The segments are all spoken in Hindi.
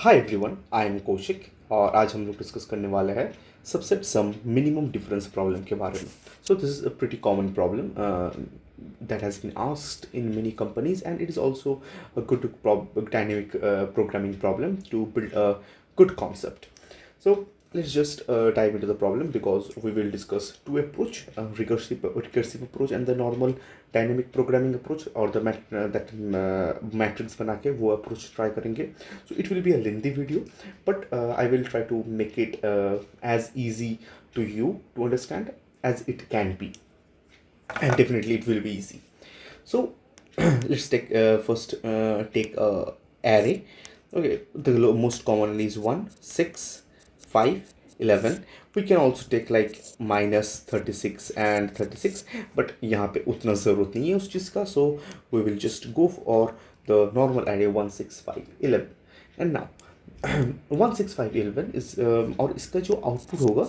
Hi everyone, I am Kaushik और आज हम लोग डिस्कस करने वाले हैं सबसेट सम मिनिमम डिफरेंस प्रॉब्लम के बारे में. So this is a pretty common problem that has been asked in many companies, and it is also a good dynamic programming problem to build a good concept. So let's just dive into the problem because we will discuss two approach, recursive approach and the normal dynamic programming approach, or the matrix बना के वो approach try करेंगे. So it will be a lengthy video, but I will try to make it as easy to you to understand as it can be, and definitely it will be easy. So let's take first take a array. Okay, the most commonly is 1 6 5 11. We can also take like minus 36 and 36, but यहाँ पे उतना ज़रूरत नहीं है उस चीज़ का. So we will just go for the normal array 1 6 5 11. And now 1 6 5 11 is और इसका जो आउटपुट होगा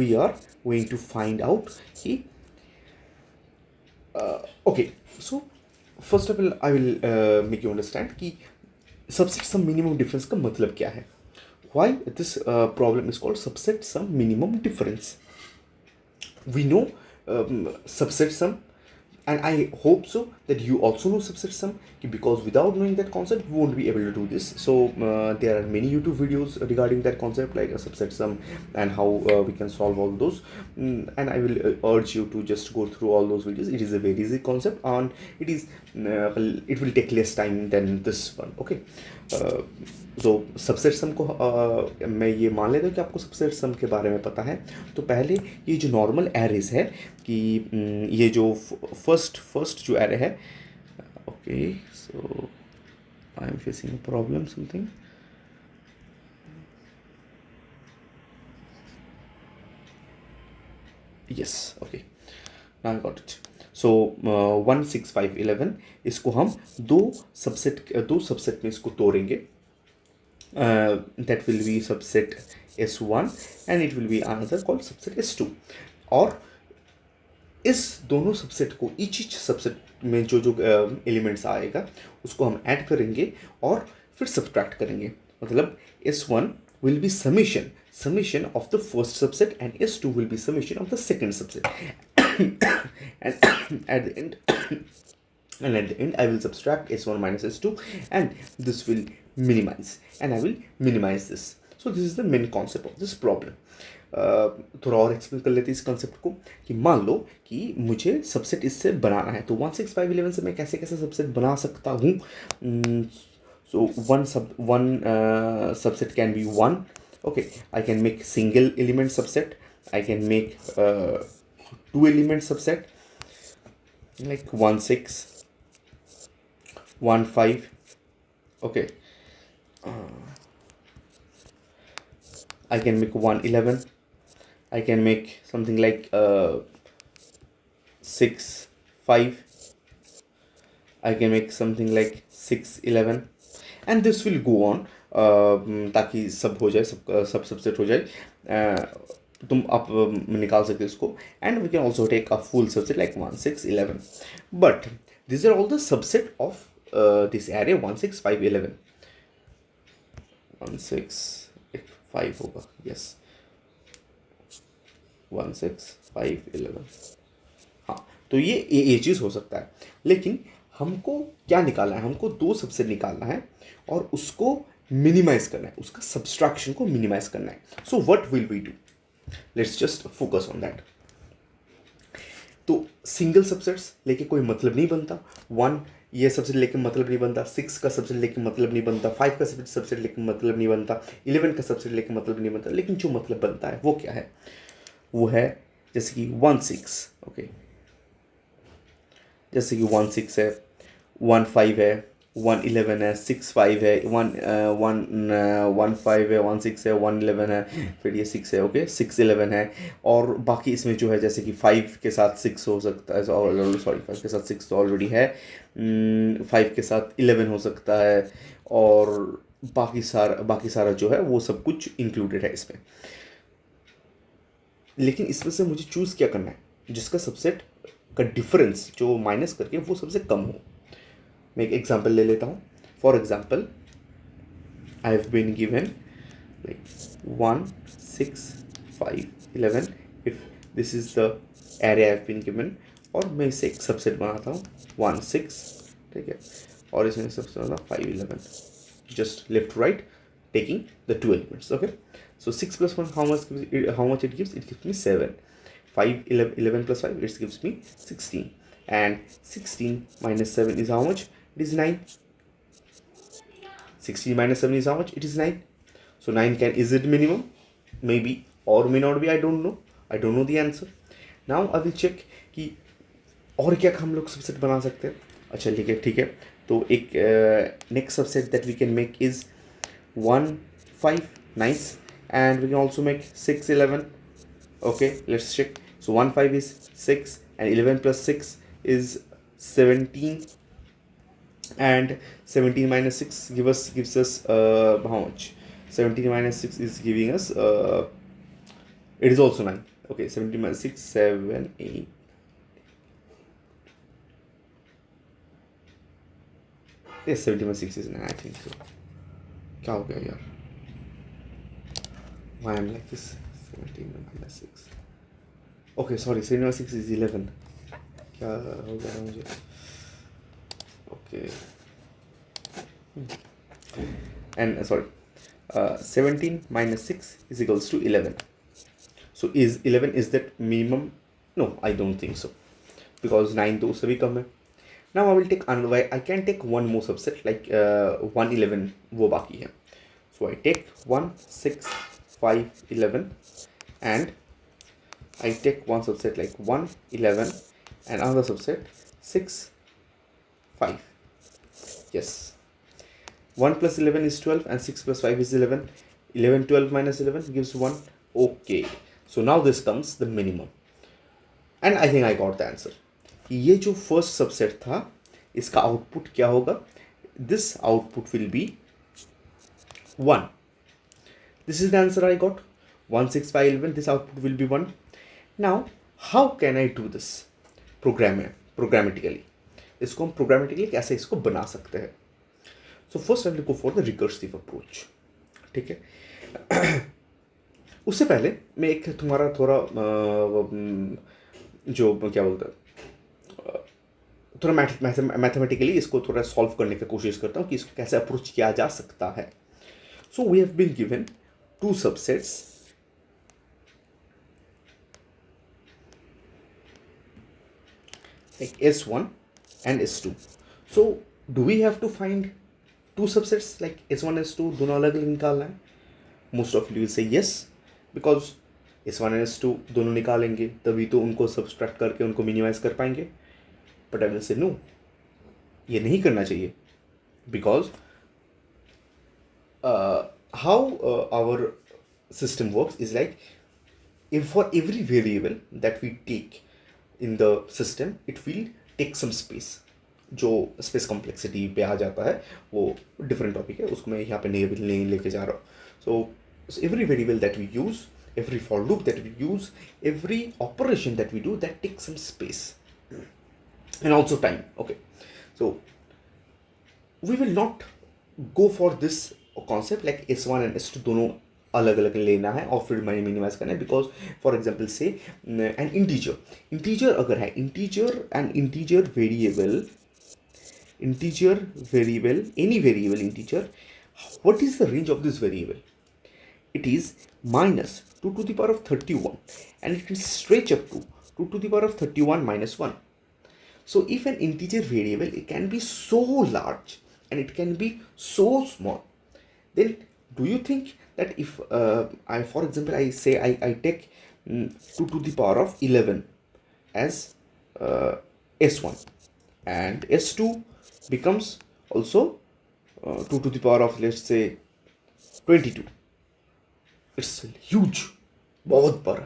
we are going to find out कि okay. So first of all I will make you understand कि सबसेट सम मिनिमम डिफरेंस का मतलब क्या है. Why this problem is called subset sum minimum difference. We know subset sum, and I hope so that you also know subset sum, because without knowing that concept you won't be able to do this. So there are many YouTube videos regarding that concept, like a subset sum and how we can solve all those. And I will urge you to just go through all those videos. It is a very easy concept, and it will take less time than this one. Okay. तो सबसेट सम को मैं ये मान लेता हूँ कि आपको सबसेट सम के बारे में पता है. तो पहले ये जो नॉर्मल एरेज है कि ये जो फर्स्ट जो एरे है. Okay, so I am facing a problem something. Yes, okay, now I got it. सो 1 6 5 11 इसको हम दो सबसेट में इसको तोड़ेंगे. That will be subset S1 and it will be another called subset S2. और इस दोनों सबसेट को ईच सबसेट में जो एलिमेंट्स आएगा उसको हम ऐड करेंगे और फिर सब्ट्रैक्ट करेंगे. मतलब S1 will be summation of the first subset and S2 will be summation of the second subset. and at the end I will subtract S1 minus S2, and this will minimize, and I will minimize this. So this is the main concept of this problem. थोड़ा और एक्सप्लेन कर लेते हैं इस कंसेप्ट को कि मान लो कि मुझे सबसेट इससे बनाना है. तो 1 6 5 11 से मैं कैसे कैसे सबसेट बना सकता हूँ. So one subset can be 1. Okay, I can make single element subset. I can make 2 element subset like 1 6 1 5. Okay, I can make 1 11. I can make something like 6 5. I can make something like 6 11, and this will go on ताकि सब हो जाए, सब सबसेट हो जाए. तुम आप निकाल सकते हो इसको. And we can also take a full subset like 1 6 11. But this are all the subset of this array 1 6 5 11. 1 6 5 होगा. यस, 1 6 5 11. हाँ, तो ये चीज़ हो सकता है. लेकिन हमको क्या निकालना है? हमको दो सबसेट निकालना है और उसको मिनिमाइज करना है, उसका सब्सट्रैक्शन को मिनिमाइज करना है. So what will we do? Let's just focus on that. तो सिंगल सबसेट्स लेके कोई मतलब नहीं बनता. 1 ये सबसेट लेके मतलब नहीं बनता. 6 का सबसेट लेके मतलब नहीं बनता. 5 का सबसेट लेके मतलब नहीं बनता. 11 का सबसेट लेके मतलब नहीं बनता. लेकिन जो मतलब बनता है वो क्या है? वो है जैसे कि 1 6. ओके, जैसे कि 1 6 है, 1 5 है, 1 11 है, 6 5 है, 1 5 है, 1 6 है, 1 11 है, फिर ये 6 है. ओके, 6 11 है. और बाकी इसमें जो है जैसे कि 5 के साथ 6 हो सकता है. सॉरी, 5 के साथ 6 तो ऑलरेडी है. 5 के साथ 11 हो सकता है. और बाकी सारा जो है वो सब कुछ इंक्लूडेड है इसमें. लेकिन इसमें से मुझे चूज़ क्या करना है जिसका सबसेट का डिफरेंस जो माइनस करके वो सबसे कम हो. मैं एक एग्जांपल ले लेता हूँ. For example I have been given like 1, 6, 5, 11. If this is the array I have been given, और मैं इसे एक सबसेट बनाता हूँ 1, 6, ठीक है, और इसमें सबसेट बनाता 5, 11, just left right taking the two elements. Okay, so 6 plus 1, how much it gives? It gives me 7. 5, 11 plus 5, it gives me 16, and 16 minus 7 is how much? It is 9. 16 minus 7 is how much? It is 9. So 9 is it minimum? Maybe or may not be. I don't know. I don't know the answer. Now I will check कि और क्या हम लोग सबसेट बना सकते हैं. अच्छा ठीक है. तो एक next subset that we can make is 1, 5. Nice. And we can also make 6, 11. Okay, let's check. So 1, 5 is 6, and 11 plus 6 is 17, and 17 minus 6 gives us how much? 17 minus 6 is giving us it is also 9. Okay, 17 minus 6, 7, 8. Yes, 17 minus 6 is 9, I think so. क्या हो गया यार? Why I'm like this? 17 minus 6. Okay, sorry, 17 minus 6 is 11. क्या हो गया मुझे? Okay. And sorry, 17 minus 6 is equals to 11. So is 11 is that minimum? No, I don't think so, because 9 तो उससे भी कम है. Now I will take another. I can take one more subset like 1, 11 वो बाकी है. So I take 1, 6, 5, 11, and I take one subset like 1, 11, and another subset 6, 5. Yes. 1 plus 11 is 12, and 6 plus 5 is 11. 11, 12 minus 11 gives 1. Okay. So now this comes the minimum. And I think I got the answer. ये जो फर्स्ट सबसेट था इसका आउटपुट क्या होगा? This output will be 1. This is the answer I got. 1, 6, 5, 11. This output will be 1. Now how can I do this programmatically? इसको हम प्रोग्रामेटिकली कैसे इसको बना सकते हैं? So first I will go for the recursive approach. ठीक है. उससे पहले मैं एक तुम्हारा थोड़ा जो क्या बोलते हैं थोड़ा मैथमेटिकली इसको थोड़ा सॉल्व करने की कोशिश करता हूँ कि इसको कैसे अप्रोच किया जा सकता है. So we have been given two subsets like S1 and S2. So do we have to find two subsets like S1 S2 दोनों अलग अलग निकालना है? Most of you will say yes, because S1 and S2 दोनों निकालेंगे तभी तो उनको सब्सट्रैक्ट करके उनको मिनिमाइज कर पाएंगे. But I will say no, ये नहीं करना चाहिए, because how our system works is like if for every variable that we take in the system it will take some space. जो स्पेस कॉम्प्लेक्सिटी पे आ जाता है वो डिफरेंट टॉपिक है, उसको मैं यहाँ पे नहीं लेके जा रहा हूँ. सो every variable that we use, every for loop that we use, every operation that we do, that takes some space and also time. Okay, so we will not go for this concept like S1 and S2 दोनों अलग अलग लेना है और फिर मैंने मिनिमाइज करना है. बिकॉज फॉर एग्जाम्पल से एन इंटीजर अगर है, integer variable any variable integer, what is the range of this variable? it is minus 2 to the power of 31, and it will stretch up to 2 to the power of 31 minus 1. So if an integer variable, it can be so large and it can be so small, then do you think that if for example I say I take 2 to the power of 11 as S1, and S2 becomes also 2 to the power of, let's say, 22. It's huge, बहुत बड़ा.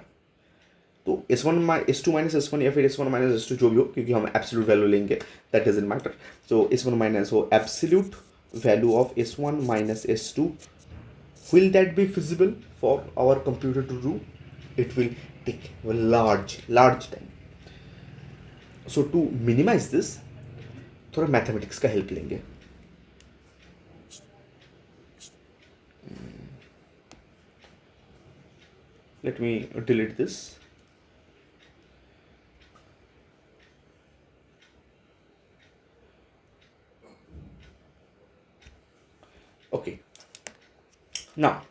तो S2 minus S1 या फिर S1 minus S2 जो भी हो, क्योंकि हम एब्सोल्यूट वैल्यू लेंगे, that doesn't matter. So S1 minus, so absolute value of S1 minus S2, will that be feasible for our computer to do? It will take a large time. So to minimize this, थोड़ा मैथमेटिक्स का हेल्प लेंगे. let me delete this. Okay, now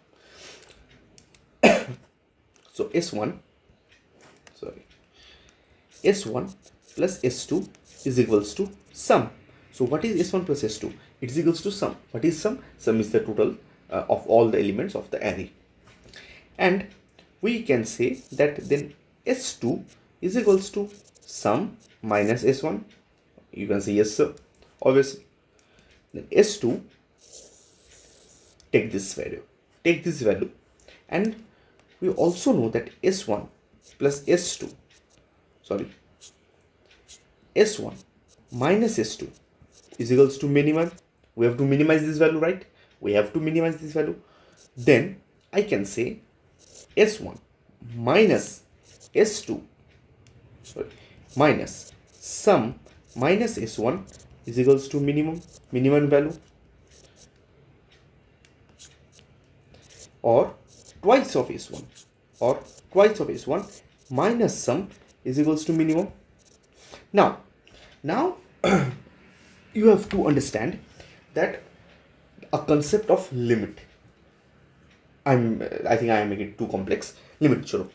so s1 plus s2 is equals to sum. So what is s1 plus s2? It is equals to sum. What is sum? Sum is the total of all the elements of the array. And we can say that then s2 is equals to sum minus s1. You can say yes sir, obviously. Then s2, take this value, and we also know that s1 plus s2, s1 minus s2 is equals to minimum. We have to minimize this value, right? We have to minimize this value. Then I can say s1 minus s2 minus sum minus s1 is equals to minimum value, or twice of s1 minus sum is equals to minimum. Now you have to understand that a concept of limit. I think I am making it too complex. Limit, chalo.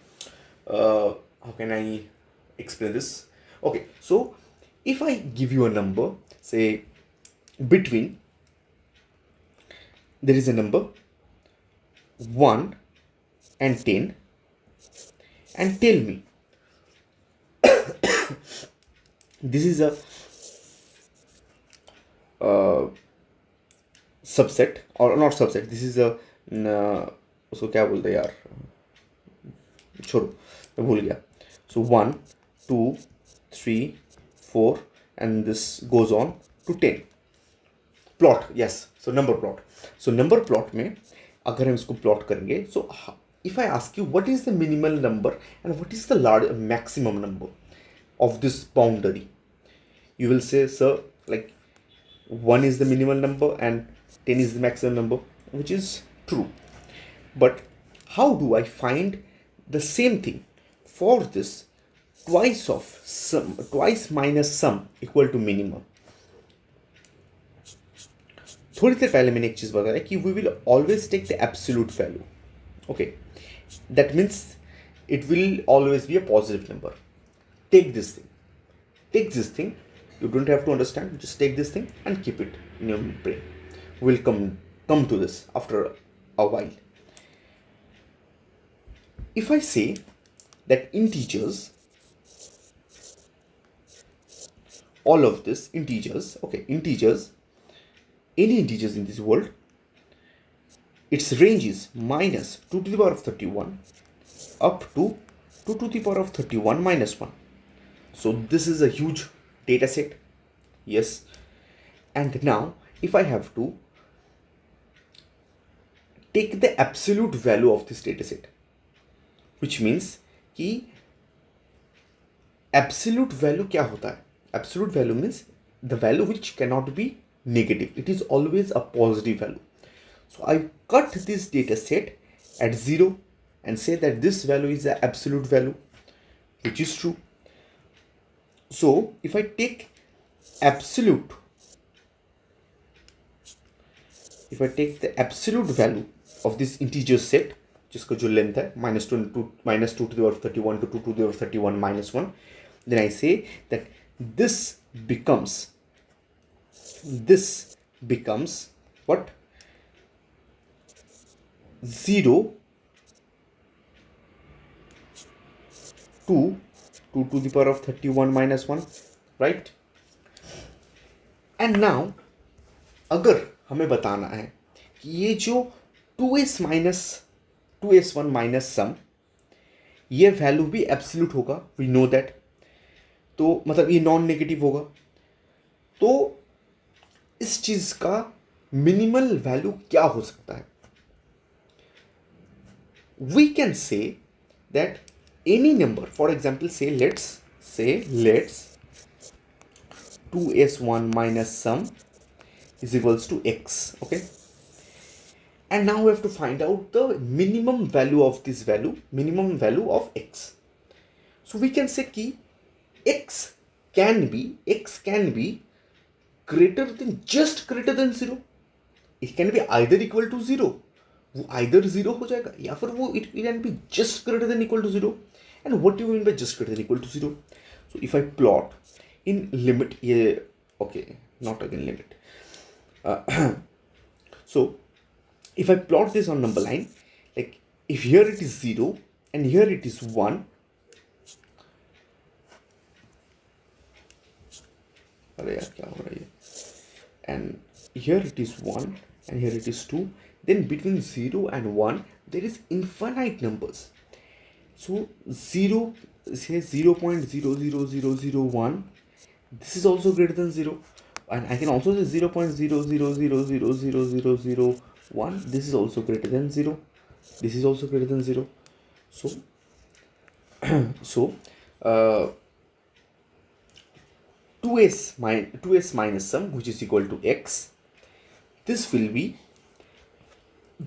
How can I explain this? Okay, so if I give you a number, say between, there is a number 1 and 10, and tell me this is a subset और not subset, this is a उसको क्या बोलते हैं यार, छोड़ो मैं भूल गया. So 1 2 3 4 and this goes on to 10. Plot, yes. So number plot. So number plot में अगर हम इसको प्लॉट करेंगे, so if I ask you what is the minimal number and what is the large maximum number of this boundary, you will say sir, like 1 is the minimal number and 10 is the maximum number, which is true. But how do I find the same thing for this twice minus sum equal to minimum? थोड़ी देर पहले मैंने एक चीज बताया कि we will always take the absolute value. Okay, that means it will always be a positive number. Take this thing, you don't have to understand, just take this thing and keep it in your brain. We'll come to this after a while. If I say that integers, all of this integers, okay, any integers in this world, its range is minus 2 to the power of 31 up to 2 to the power of 31 minus 1. So this is a huge data set. Yes. And now if I have to take the absolute value of this data set, which means कि absolute value क्या होता है? Absolute value means the value which cannot be negative. It is always a positive value. So I cut this data set at 0 and say that this value is the absolute value, which is true. So if I take the absolute value of this integer set, जिसका जो length है minus 2 to the power of 31 to 2 to the power of 31 minus 1, then I say that this becomes what? 0 to 2 to the power of 31 minus 1, right? And now अगर हमें बताना है कि ये जो 2s1 माइनस सम, ये वैल्यू भी एब्सोल्यूट होगा, वी नो दैट. तो मतलब ये नॉन नेगेटिव होगा. तो इस चीज का मिनिमल वैल्यू क्या हो सकता है? We can say that any number, for example, let's 2s1 minus sum is equals to x. Okay, and now we have to find out the minimum value of this value, minimum value of x. So we can say कि x can be greater than, just greater than 0. It can be either equal to 0, वो either 0 हो जाएगा, या फिर वो it can be just greater than equal to 0. And what do you mean by just greater than equal to 0? So if I plot in limit, ये okay, not again limit. So if I plot this on number line, like if here it is 0 and here it is 1, अरे यार क्या हो रहा है, and here it is 1 and here it is 2, then between 0 and 1 there is infinite numbers. So 0, say 0.00001, this is also greater than 0, and I can also say 0.0000001, this is also greater than 0, this is also greater than 0. So so 2s minus sum, which is equal to x, this will be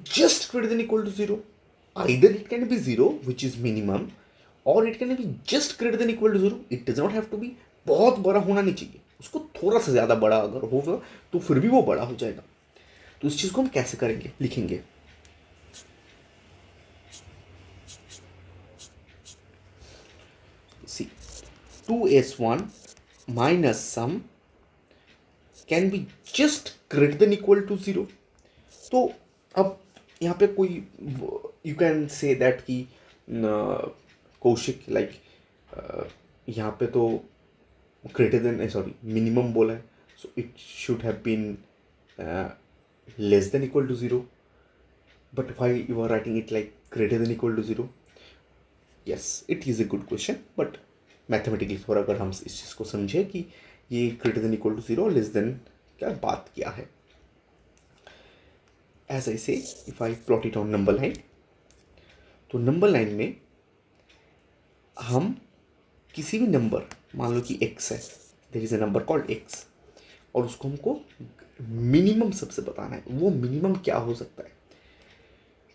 just greater than equal to 0. Either it can be 0, which is minimum, or it can be just greater than equal to 0. It does not have to be बहुत बड़ा होना नहीं चाहिए, उसको थोड़ा सा ज़्यादा बड़ा अगर होगा तो फिर भी वो बड़ा हो जाएगा. तो इस चीज़ को हम कैसे करेंगे, लिखेंगे. See, 2s1 minus sum can be just greater than equal to 0. तो अब यहाँ पे कोई, यू कैन से दैट कि कौशिक लाइक यहाँ पे तो ग्रेटर देन, सॉरी मिनिमम बोला है, so it should have been less than equal to 0, but why you are writing it like greater than equal to 0? Yes, it is a good question, but mathematically थोड़ा अगर हम इस चीज़ को समझें कि ये ग्रेटर देन इक्वल टू 0 और लेस देन क्या बात क्या है. As I say, if I plot it on number line, तो नंबर लाइन में हम किसी भी नंबर, मान लो कि x है, there is a number called x, और उसको हमको मिनिमम सबसे बताना है. वो मिनिमम क्या हो सकता है?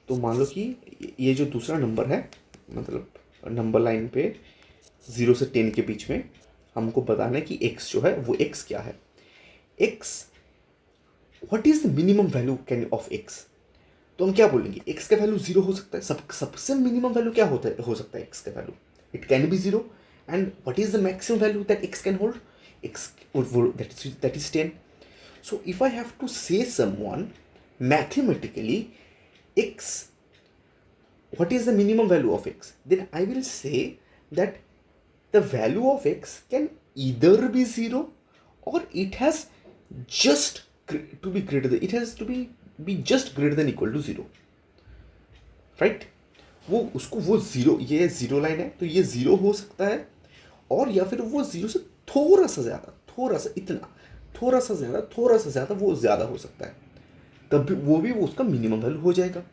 तो मान लो कि ये जो दूसरा नंबर है, मतलब नंबर लाइन पे 0 से 10 के बीच में हमको बताना है कि x जो है वो x क्या है. x, what is the minimum value can of x? तो हम क्या बोलेंगे, x का वैल्यू 0 हो सकता है. सबसे मिनिमम वैल्यू क्या हो सकता है x का value? It can B 0. And what is the maximum value that x can hold? x that is 10. So if I have to say someone mathematically x, what is the minimum value of x, then I will say that the value of x can either be 0 or it has just to be greater than, it has to be just greater than equal to 0, right? वो उसको वो 0, ये 0 लाइन है तो ये 0 हो सकता है, और या फिर वो 0 से थोड़ा सा ज़्यादा, थोड़ा सा इतना, थोड़ा सा ज़्यादा वो ज़्यादा हो सकता है, तब भी वो उसका मिनिमम वैल्यू हो जाएगा.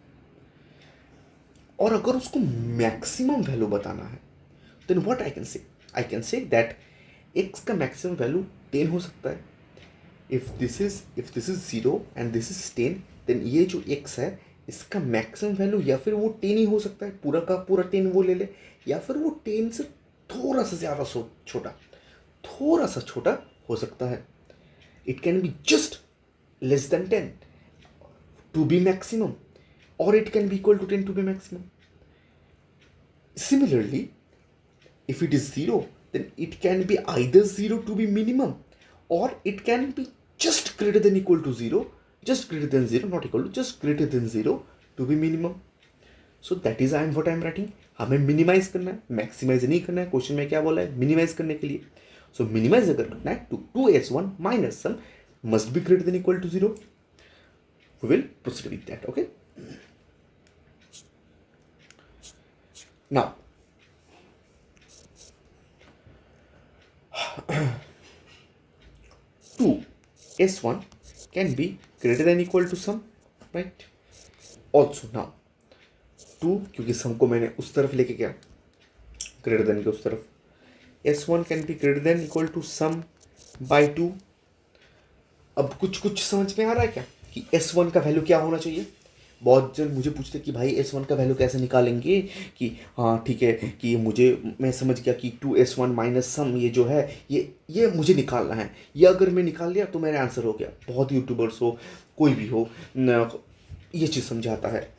और अगर उसको मैक्सिमम वैल्यू बताना है, then what I can say that x का मैक्सिमम वैल्यू 10 हो सकता है. if this is 0 and this is 10, then ये जो x है इसका मैक्सिमम वैल्यू या फिर वो 10 ही हो सकता है, पूरा का पूरा 10 वो ले ले, या फिर वो 10 से थोड़ा सा ज़्यादा छोटा हो सकता है. It can be just less than 10 to be maximum, और it can be equal to 10 to be maximum. Similarly, if it is 0, then it can be either 0 to be minimum, or it can be just greater than equal to 0, just greater than 0, not equal to, just greater than 0 to be minimum. So that is what I am writing. हमें मिनिमाइज करना है, मैक्सिमाइज नहीं करना है. क्वेश्चन में क्या बोला है, मिनिमाइज करने के लिए. सो मिनिमाइज अगर करना है तो 2s1 minus sum must be greater than equal to 0. We will proceed with that. Okay. Now, 2s1 can be greater than equal to sum, right? Also now 2, क्योंकि सम को मैंने उस तरफ लेके गया, ग्रेटर देन के उस तरफ, s1 can be greater than equal to sum by 2. अब कुछ समझ में आ रहा है क्या कि s1 का वैल्यू क्या होना चाहिए? बहुत जन मुझे पूछते कि भाई S1 का वैल्यू कैसे निकालेंगे, कि हाँ ठीक है कि मुझे, मैं समझ गया कि 2S1 माइनस सम ये जो है ये मुझे निकालना है, ये अगर मैं निकाल लिया तो मेरा आंसर हो गया। बहुत यूट्यूबर्स हो, कोई भी हो ये चीज़ समझाता है।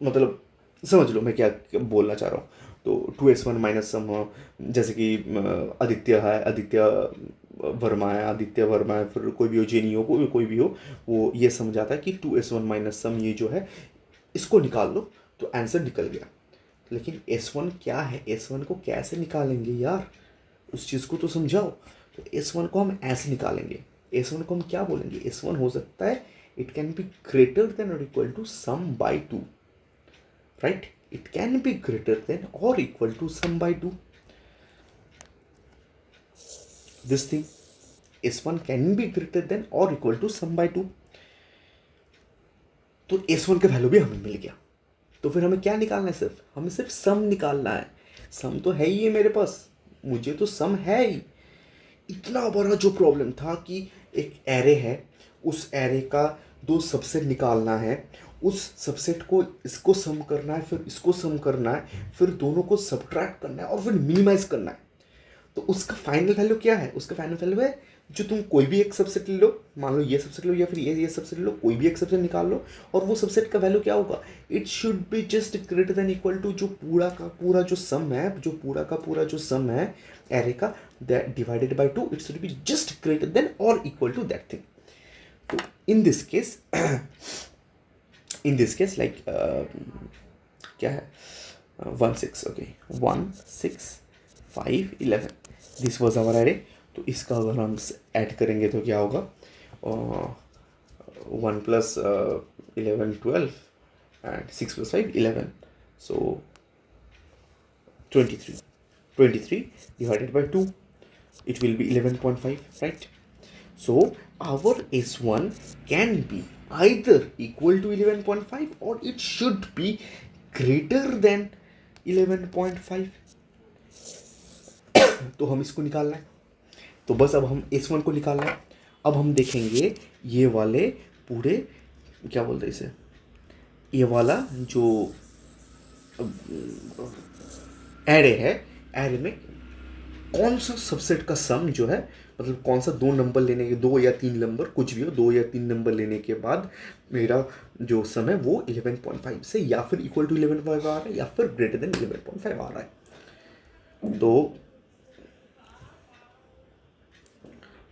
मतलब समझ लो मैं क्या बोलना चाह रहा हूँ। तो 2S1 माइनस सम हो, जैसे कि आदित्य है, आदित्य वर्मा है, फिर कोई भी हो, जेनी हो, कोई भी हो, वो ये समझाता है कि 2S1 माइनस सम ये जो है इसको निकाल लो तो आंसर निकल गया। लेकिन S1 क्या है, S1 को कैसे निकालेंगे यार, उस चीज़ को तो समझाओ। तो S1 को हम ऐसे निकालेंगे, S1 को हम क्या बोलेंगे, S1 हो सकता है it can be greater than और equal to sum by 2, right? It can be greater than or equal to sum by 2. This thing S1 can be greater than or equal to sum by 2. तो S1 का वैल्यू भी हमें मिल गया। तो फिर हमें क्या निकालना है, हमें सिर्फ सम निकालना है। सम तो है ही है मेरे पास, मुझे तो सम है ही। इतना बड़ा जो प्रॉब्लम था कि एक एरे है, उस एरे का दो सबसेट निकालना है, उस सबसेट को इसको सम करना है, फिर इसको सम करना है, फिर दोनों को सब्ट्रैक्ट करना है और फिर मिनिमाइज करना है। तो उसका फाइनल वैल्यू क्या है, उसका फाइनल वैल्यू है जो तुम कोई भी एक सबसेट ले लो, मान लो ये सबसेट लो या फिर ये सबसेट लो, कोई भी एक सबसेट निकाल लो, और वो सबसेट का वैल्यू क्या होगा, it should be just greater than equal to जो पूरा का पूरा जो सम है, जो पूरा का पूरा जो सम है एरे का, that divided by 2, it should be just greater than और इक्वल टू दैट थिंग। तो इन दिस केस लाइक क्या है 1 6, okay 1 6 5 11, this was our array. तो इसका अगर हम ऐड करेंगे तो क्या होगा, 1 plus 11 12 and 6 plus 5 11, so 23 divided by 2, it will be 11.5, right? So our S1 can be either equal to 11.5 or it should be greater than 11.5। तो हम इसको निकालना है, तो बस अब हम S1 को निकालना है। अब हम देखेंगे ये वाले पूरे, क्या बोलते हैं इसे, ये वाला जो एरे है, एरे में कौन सा सबसेट का सम जो है, मतलब कौन सा दो नंबर लेने के, 2 या 3 नंबर कुछ भी हो, 2 या 3 नंबर लेने के बाद मेरा जो सम है वो 11.5 से या फिर इक्वल टू 11.5 आ रहा है या फिर ग्रेटर देन 11.5 आ रहा है। तो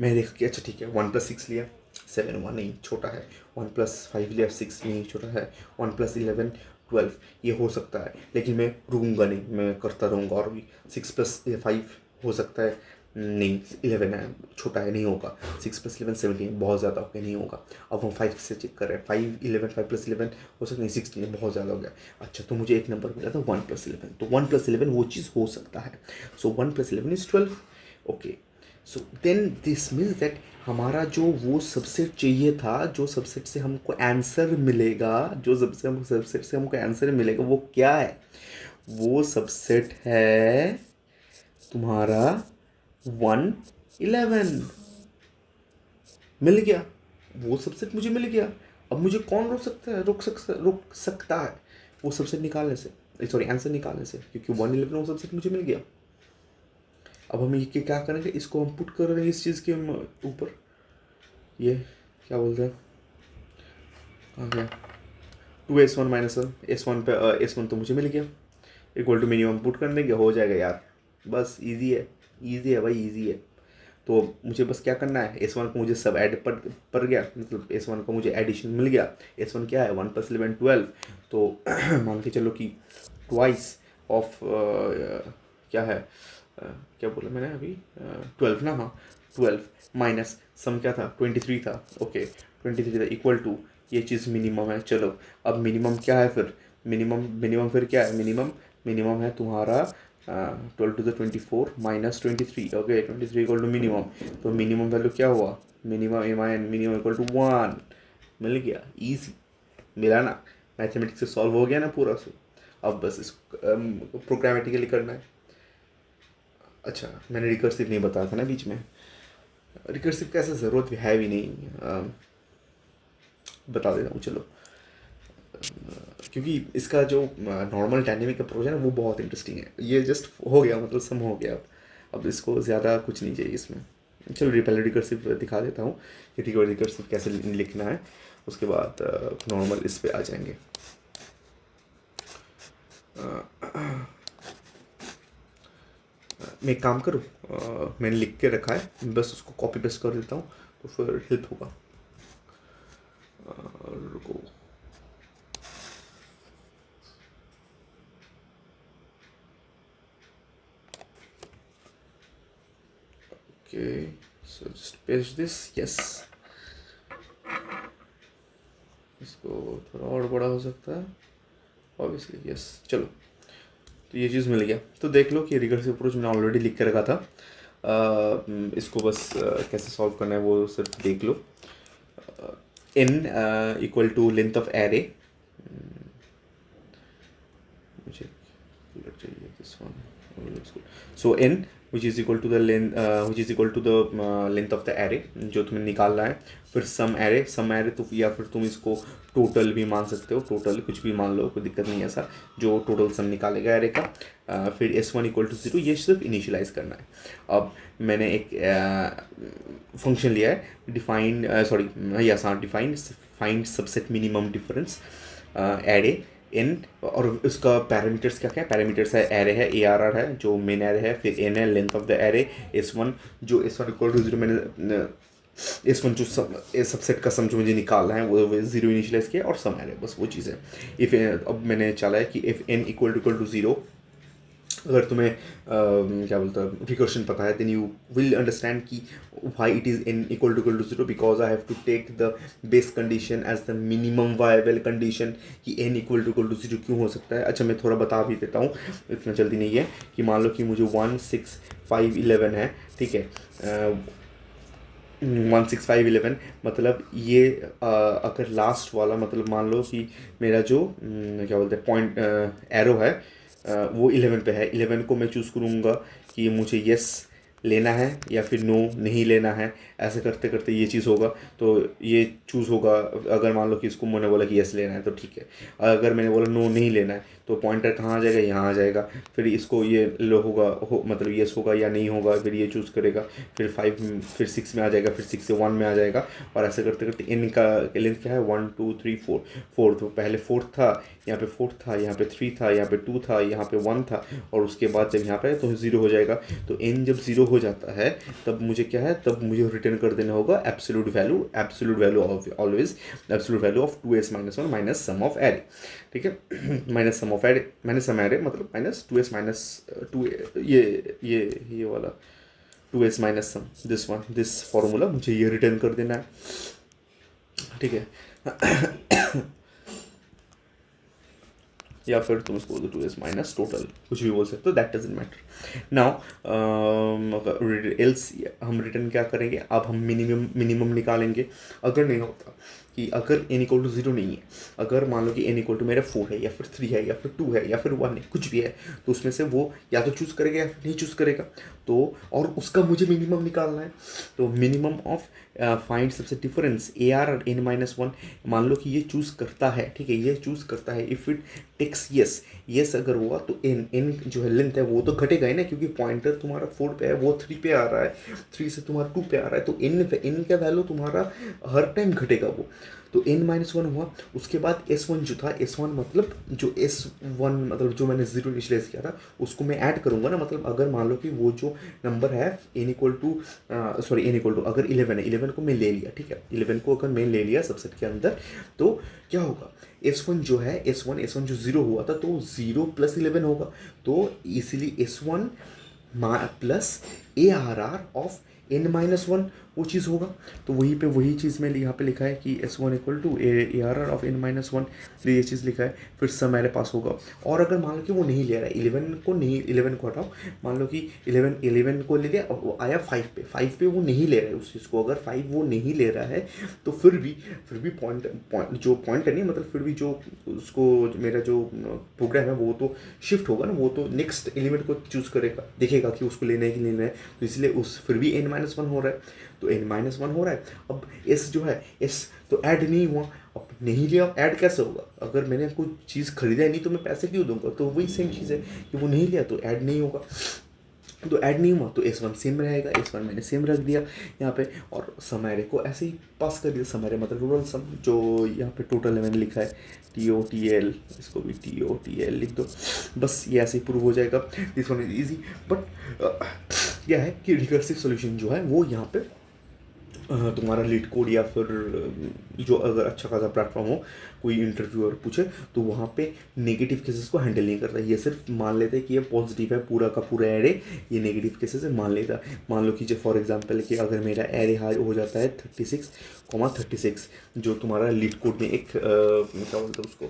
मैं देखा कि अच्छा ठीक है, 1 प्लस 6 लिया, 7 1 नहीं छोटा है, 1 प्लस 5 लिया 6 नहीं छोटा है, 1 प्लस 11 12 ये हो सकता है, लेकिन मैं रुकूंगा नहीं, मैं करता रहूँगा और भी। 6 प्लस 5 हो सकता है, नहीं 11 है छोटा है, नहीं होगा। 6 प्लस 11 17 बहुत ज़्यादा हो गया, नहीं होगा। अब हम 5 से चेक कर रहे हैं, 5 प्लस 11 हो सकता है, 16 बहुत ज़्यादा हो गया। अच्छा तो मुझे एक नंबर मिला था 1 प्लस 11, तो 1 प्लस 11 वो चीज़ हो सकता है। So 1 plus 11 is 12, okay. So then this means that हमारा जो वो सबसेट चाहिए था, जो सबसेट से हमको आंसर मिलेगा, जो सबसेट से हमको आंसर मिलेगा वो क्या है, वो सबसेट है तुम्हारा 1 11। मिल गया, वो सबसेट मुझे मिल गया। अब मुझे कौन रोक सकता है वो सबसेट निकालने से, सॉरी आंसर निकालने से, क्योंकि 1 11 वो सबसेट मुझे मिल गया। अब हम ये क्या करेंगे, इसको हम पुट कर रहे हैं इस चीज़ के ऊपर, ये क्या बोलते हैं, कहाँ गया, 2S1 माइनस S1 पे S1 तो मुझे मिल गया, इक्वल टू मिनिमम पुट कर देंगे, हो जाएगा यार, बस इजी है भाई, इजी है। तो मुझे बस क्या करना है, S1 को मुझे सब ऐड पर गया, मतलब S1 को मुझे एडिशन मिल गया। S1 क्या है, 1 प्लस 11 12, तो मान के चलो कि ट्वाइस ऑफ क्या है, क्या बोला मैंने अभी, 12 ना, हाँ 12 माइनस सम क्या था 23 था, ओके 23 था, इक्वल टू ये चीज़ मिनिमम है। चलो अब मिनिमम क्या है फिर, मिनिमम फिर क्या है, मिनिमम है तुम्हारा 12 to the 24 minus 23, okay 23 equal to minimum. तो मिनिमम वैल्यू क्या हुआ, मिनिमम इक्वल टू 1, मिल गया, ईजी मिला ना, मैथमेटिक्स से सॉल्व हो गया ना पूरा। सो अब बस इसको प्रोग्रामेटिकली करना है। अच्छा मैंने रिकर्सिव नहीं बताया था ना बीच में, रिकर्सिव कैसे ज़रूरत भी है भी नहीं, बता देता हूँ चलो। क्योंकि इसका जो नॉर्मल डायनेमिक अप्रोच है ना वो बहुत इंटरेस्टिंग है। ये जस्ट हो गया, मतलब सम हो गया। अब इसको ज़्यादा कुछ नहीं चाहिए इसमें। चलो पहले रिकर्सिव दिखा देता हूँ कि रिकर्सिव कैसे लिखना है, उसके बाद नॉर्मल इस पे आ जाएंगे। मैं एक काम करूँ, मैंने लिख के रखा है, बस उसको कॉपी पेस्ट कर देता हूँ तो फिर हेल्प होगा। रुको, okay, so just paste this, yes. इसको थोड़ा और बड़ा हो सकता है ऑब्वियसली, यस। चलो, तो ये चीज़ मिल गया। तो देख लो कि रिकर्सिव अप्रोच मैंने ऑलरेडी लिख के रखा था। इसको बस कैसे सॉल्व करना है वो सिर्फ देख लो। n equal to length of array, मुझे चाहिए this one. So n which is equal to the length which is equal to the length of the array जो तुम्हें निकालना है। फिर सम एरे तो, या फिर तुम इसको टोटल भी मान सकते हो, टोटल कुछ भी मान लो, कोई दिक्कत नहीं है ऐसा, जो टोटल सम निकालेगा एरे का। फिर s1 इक्वल टू 0, ये सिर्फ इनिशियलाइज करना है। अब मैंने एक फंक्शन लिया है, define define find subset minimum difference array n, और उसका पैरामीटर्स क्या क्या है, पैरामीटर्स है एरे है, ARR है जो मेन एरे है, फिर n है length of the array, s1 जो s1 इक्वल टू 0, मैंने s1 जो सबसेट का सम जो मुझे निकालना है वो 0 इनिशियलाइज किया, और सम एरे, बस वो चीज़ है। इफ़ अब मैंने चला है कि इफ़ n इक्वल टू 0, अगर तुम्हें क्या बोलते हैं रिकर्शन पता है, देन यू विल अंडरस्टैंड कि why it is n equal to 0, because I have to take the base condition as the minimum viable condition कि n इक्वल टू 0 क्यों हो सकता है। अच्छा, मैं थोड़ा बता भी देता हूँ, इतना जल्दी नहीं है। कि मान लो कि मुझे 1 6 5 11 है, ठीक है। 1 6 5 11 मतलब ये अगर लास्ट वाला, मतलब मान लो कि मेरा जो क्या बोलते हैं पॉइंट एरो है वो 11 पे है। 11 को मैं चूज़ करूँगा कि मुझे यस लेना है या फिर नो नहीं लेना है। ऐसे करते करते ये चीज़ होगा, तो ये चूज़ होगा। अगर मान लो कि इसको मैंने बोला कि यस लेना है तो ठीक है, अगर मैंने बोला नो नहीं लेना है तो पॉइंटर कहाँ आ जाएगा, यहाँ आ जाएगा। फिर इसको ये लो होगा मतलब यस होगा या नहीं होगा, फिर ये चूज़ करेगा। फिर 5 फिर 6 में आ जाएगा, फिर 6 से 1 में आ जाएगा, और ऐसे करते करते इनका लेंथ क्या है 1 2 3 4। तो पहले 4 था, यहाँ पे 4 था, यहाँ पे 3 था, यहाँ पे 2 था, यहाँ पे 1 था, और उसके बाद जब यहाँ पे तो 0 हो जाएगा। तो n जब 0 हो जाता है तब मुझे क्या है, तब मुझे रिटर्न कर देना होगा absolute value of always absolute value of 2s minus 1 minus sum of array, ठीक है। Minus sum of array, minus sum array मतलब माइनस 2s माइनस 2, ये वाला 2s minus sum, this formula मुझे ये रिटर्न कर देना है, ठीक है। या फिर तुम इसको 2s माइनस टोटल, कुछ भी बोल सकते हो, that doesn't matter. Now else हम रिटर्न क्या करेंगे, अब हम मिनिमम निकालेंगे। अगर नहीं होता कि अगर n इक्वल टू 0 नहीं है, अगर मान लो कि n इक्वल टू मेरा 4 है या फिर 3 है या फिर 2 है या फिर 1 है, कुछ भी है, तो उसमें से वो या तो चूज़ करेगा या फिर नहीं चूज़ करेगा। तो और उसका मुझे मिनिमम निकालना है। तो मिनिमम ऑफ फाइंड सबसे डिफरेंस AR n माइनस 1, मान लो कि ये चूज़ करता है, ठीक है, ये चूज़ करता है। इफ़ इट टेक्स यस अगर हुआ तो n जो है लेंथ है वो तो घटेगा ही ना, क्योंकि पॉइंटर तुम्हारा 4 पे है, वो 3 पे आ रहा है, 3 से तुम्हारा 2 पे आ रहा है, तो n का वैल्यू तुम्हारा हर टाइम घटेगा वो। तो n माइनस 1 हुआ। उसके बाद s1 जो था, s1 मतलब जो s1 मतलब जो मैंने 0 इनिशियलाइज किया था उसको मैं ऐड करूँगा ना। मतलब अगर मान लो कि वो जो नंबर है n इक्वल टू अगर 11 है, 11 को मैं ले लिया, ठीक है, 11 को अगर मैं ले लिया सबसेट के अंदर, तो क्या होगा, s1 जो है s1 जो 0 हुआ था तो 0 प्लस 11 होगा। तो इसीलिए s1 plus ARR of n minus 1 वो चीज़ होगा। तो वहीं पे वही चीज़ में यहाँ पे लिखा है कि s1 equal to ARR of n minus 1, ये चीज़ लिखा है। फिर सब मेरे पास होगा। और अगर मान लो कि वो नहीं ले रहा है 11 को हटाओ, मान लो कि 11 को ले लिया, वो आया 5 पे वो नहीं ले रहा है उस चीज़ को। अगर 5 वो नहीं ले रहा है तो फिर भी पॉइंट जो पॉइंट है नहीं, मतलब फिर भी जो उसको मेरा जो प्रोग्राम है वो तो शिफ्ट होगा ना, वो तो नेक्स्ट एलिमेंट को चूज़ करेगा, देखेगा कि उसको लेना है कि नहीं लेना है। तो इसलिए उस फिर भी n माइनस 1 हो रहा है, तो n माइनस 1 हो रहा है। अब s जो है s तो ऐड नहीं हुआ, अब नहीं लिया ऐड कैसे होगा? अगर मैंने कोई चीज़ खरीदा ही नहीं तो मैं पैसे क्यों दूंगा? तो वही सेम चीज़ है कि वो नहीं लिया तो ऐड नहीं होगा, तो ऐड नहीं हुआ तो S1 सेम रहेगा। S1 मैंने सेम रख दिया यहाँ पे, और समैरे को ऐसे ही पास कर दिया। समैरे मतलब टोटल सम, जो यहाँ पे टोटल है मैंने लिखा है TOTL, इसको भी TOTL लिख दो, बस ये ऐसे ही प्रूव हो जाएगा। This one is easy. But क्या है कि रिकर्सिव सॉल्यूशन जो है वो यहाँ पे तुम्हारा लीड कोड या फिर जो अगर अच्छा खासा प्लेटफॉर्म हो, कोई इंटरव्यूअर पूछे तो वहाँ पे नेगेटिव केसेस को हैंडल नहीं करता। ये सिर्फ मान लेते हैं कि ये पॉजिटिव है, पूरा का पूरा एरे ये नेगेटिव केसेस है मान लेता। मान लो कि फॉर एग्जांपल कि अगर मेरा एरे हाई हो जाता है 36,36, जो तुम्हारा लीड कोड में एक क्या बोलते हैं उसको,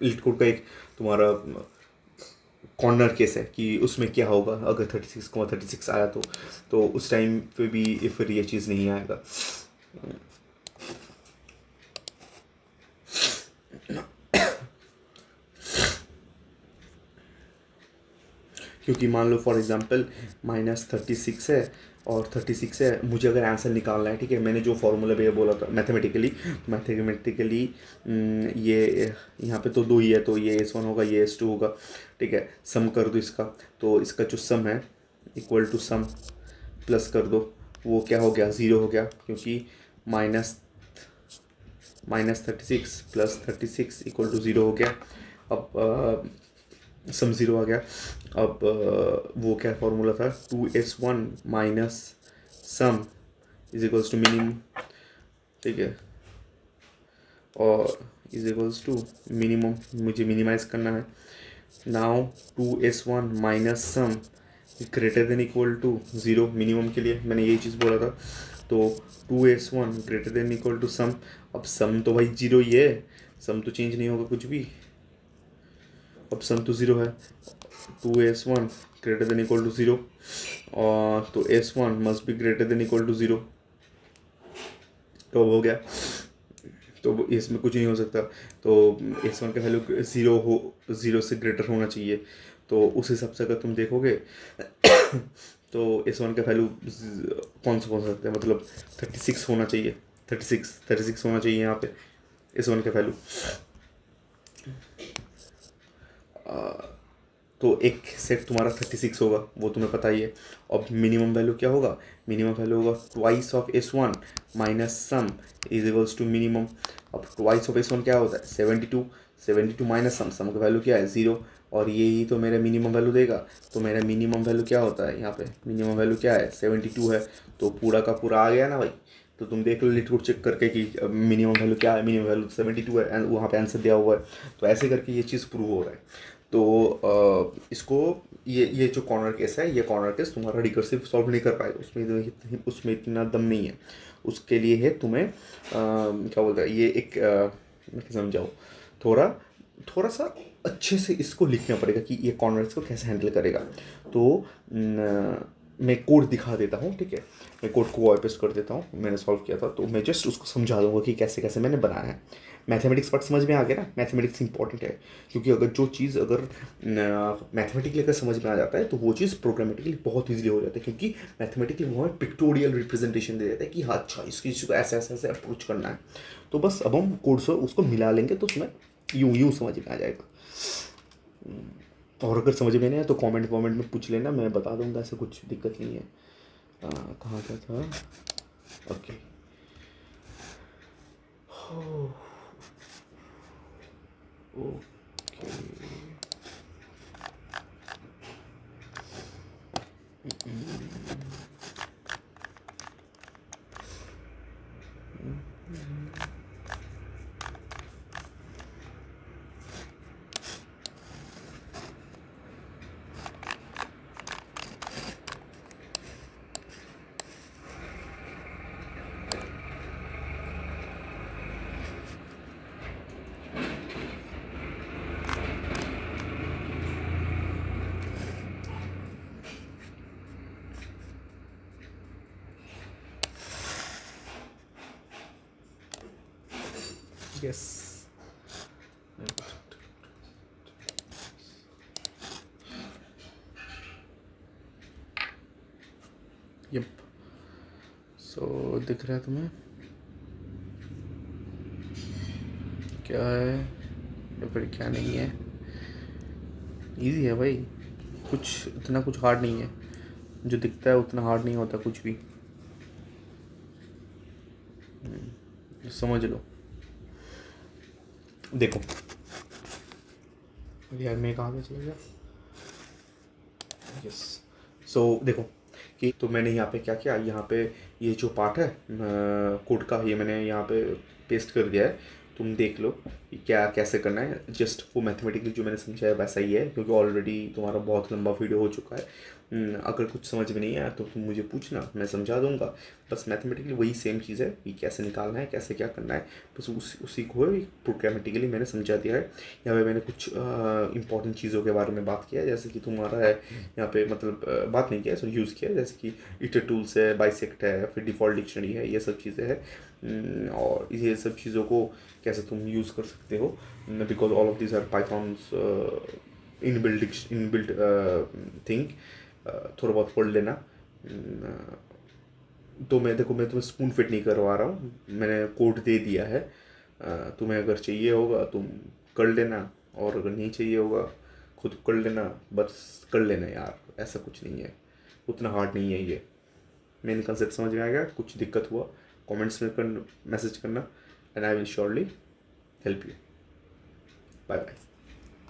लीड कोड का एक तुम्हारा कॉर्नर केस है कि उसमें क्या होगा अगर 36,36 आया तो उस टाइम पे भी फिर ये चीज़ नहीं आएगा। क्योंकि मान लो फॉर एग्जांपल -36 है और 36 है, मुझे अगर आंसर निकालना है, ठीक है, मैंने जो फॉर्मूला भैया बोला था मैथमेटिकली ये यहाँ पे तो 2 ही है, तो ये S1 होगा, ये S2 होगा, ठीक है। सम कर दो इसका, तो इसका जो सम है इक्वल टू सम प्लस कर दो, वो क्या हो गया, 0 हो गया, क्योंकि -36 प्लस 36 इक्वल टू 0 हो गया। अब सम 0 आ गया। अब वो क्या फार्मूला था, 2S1 minus sum is equals to minimum, ठीक है, और इज इक्वल्स टू मिनिमम, मुझे मिनिमाइज करना है। Now 2S1 minus sum greater than equal to 0 minimum के लिए मैंने यही चीज़ बोला था। तो 2S1 greater than equal to sum, अब सम तो भाई 0 ही है, सम तो चेंज नहीं होगा कुछ भी, अब सम तो 0 है। 2S1 greater than equal to 0, और तो S1 must be greater than equal to 0, तो अब हो गया, तो इसमें कुछ नहीं हो सकता। तो S1 का वैल्यू 0 से ग्रेटर होना चाहिए। तो उस हिसाब से अगर तुम देखोगे तो S1 का वैल्यू कौन सा सकता है, मतलब 36 होना चाहिए, 36 होना चाहिए यहाँ पे S1 का वैल्यू। तो एक सेट तुम्हारा 36 होगा, वो तुम्हें पता ही है। अब मिनिमम वैल्यू क्या होगा, मिनिमम वैल्यू होगा twice of S1 minus sum is equals to minimum. अब ट्वाइस ऑफ S1 क्या होता है, 72 माइनस सम का वैल्यू क्या है, 0, और ये ही तो मेरा मिनिमम वैल्यू देगा। तो मेरा मिनिमम वैल्यू क्या होता है, यहाँ पे मिनिमम वैल्यू क्या है, 72 है, तो पूरा का पूरा आ गया ना भाई। तो तुम देख लो लिटकोड चेक करके कि मिनिमम वैल्यू क्या है, मिनिमम वैल्यू 72 है, वहाँ पे आंसर दिया हुआ है। तो ऐसे करके ये चीज़ प्रूव हो रहा है। तो इसको ये जो कॉर्नर केस है, ये कॉर्नर केस तुम्हारा रिकर्सिव सॉल्व नहीं कर पाएगा, उसमें इतना दम नहीं है। उसके लिए है तुम्हें क्या बोलता है, ये एक मैं समझाऊँ, थोड़ा थोड़ा सा अच्छे से इसको लिखना पड़ेगा कि ये कॉर्नर्स को कैसे हैंडल करेगा। तो मैं कोड दिखा देता हूँ, ठीक है, मैं कोड को कॉपी पेस्ट कर देता हूँ, मैंने सॉल्व किया था, तो मैं जस्ट उसको समझा दूंगा कि कैसे कैसे मैंने बनाया है। मैथमेटिक्स पार्ट समझ में आ गया ना, मैथमेटिक्स इंपॉर्टेंट है, क्योंकि अगर जो चीज़ अगर मैथमेटिकली अगर समझ में आ जाता है तो वो चीज़ प्रोग्रामेटिकली बहुत ईजिली हो जाता है, क्योंकि मैथमेटिकली वो हमें पिक्टोरियल रिप्रेजेंटेशन दे देता है कि हाँ अच्छा इसकी चीज़ को ऐसे ऐसे ऐसे अप्रोच करना है। तो बस अब हम कोड से उसको मिला लेंगे तो उसमें यूँ समझ में आ जाएगा। और अगर समझ में नहीं आया तो कमेंट में पूछ लेना, मैं बता दूंगा, ऐसे कुछ दिक्कत नहीं है। कहाँ क्या था, ओके। ओके, यस, यप, सो दिख रहा है तुम्हें। क्या है या फिर क्या नहीं है। इजी है भाई, कुछ इतना कुछ हार्ड नहीं है, जो दिखता है उतना हार्ड नहीं होता कुछ भी, समझ लो। देखो यार मैं कहाँ पे चला गया। यस, सो देखो कि तो मैंने यहाँ पे क्या किया, यहाँ पे ये जो पार्ट है कोड का, ये मैंने यहाँ पे पेस्ट कर दिया है। तुम देख लो कि क्या कैसे करना है। जस्ट वो मैथमेटिकली जो मैंने समझाया वैसा ही है, क्योंकि ऑलरेडी तुम्हारा बहुत लंबा वीडियो हो चुका है। अगर कुछ समझ में नहीं आया तो तुम मुझे पूछना, मैं समझा दूंगा। बस मैथमेटिकली वही सेम चीज़ है कि कैसे निकालना है, कैसे क्या करना है, बस उसी को प्रोग्रामेटिकली मैंने समझा दिया है। यहाँ पे मैंने कुछ इंपॉर्टेंट चीज़ों के बारे में बात किया है, जैसे कि तुम्हारा है यहाँ पे, मतलब बात नहीं किया, सो यूज़ किया है, जैसे कि इटर टूल्स है, बाइसेक्ट है, फिर डिफ़ॉल्ट डिक्शनरी है, ये सब चीज़ें हैं। और ये सब चीज़ों को कैसे तुम यूज़ कर सकते हो, because all of this are Python's inbuilt thing. थोड़ा बहुत पढ़ लेना। तो मैं देखो, मैं तुम्हें स्पून फिट नहीं करवा रहा हूँ, मैंने कोड दे दिया है। तुम्हें अगर चाहिए होगा तुम कर लेना, और अगर नहीं चाहिए होगा खुद कर लेना, बस कर लेना यार, ऐसा कुछ नहीं है, उतना हार्ड नहीं है ये। मेन कंसेप्ट समझ में आ गया, कुछ दिक्कत हुआ कमेंट्स में मैसेज करना, and I will surely help you. Bye bye.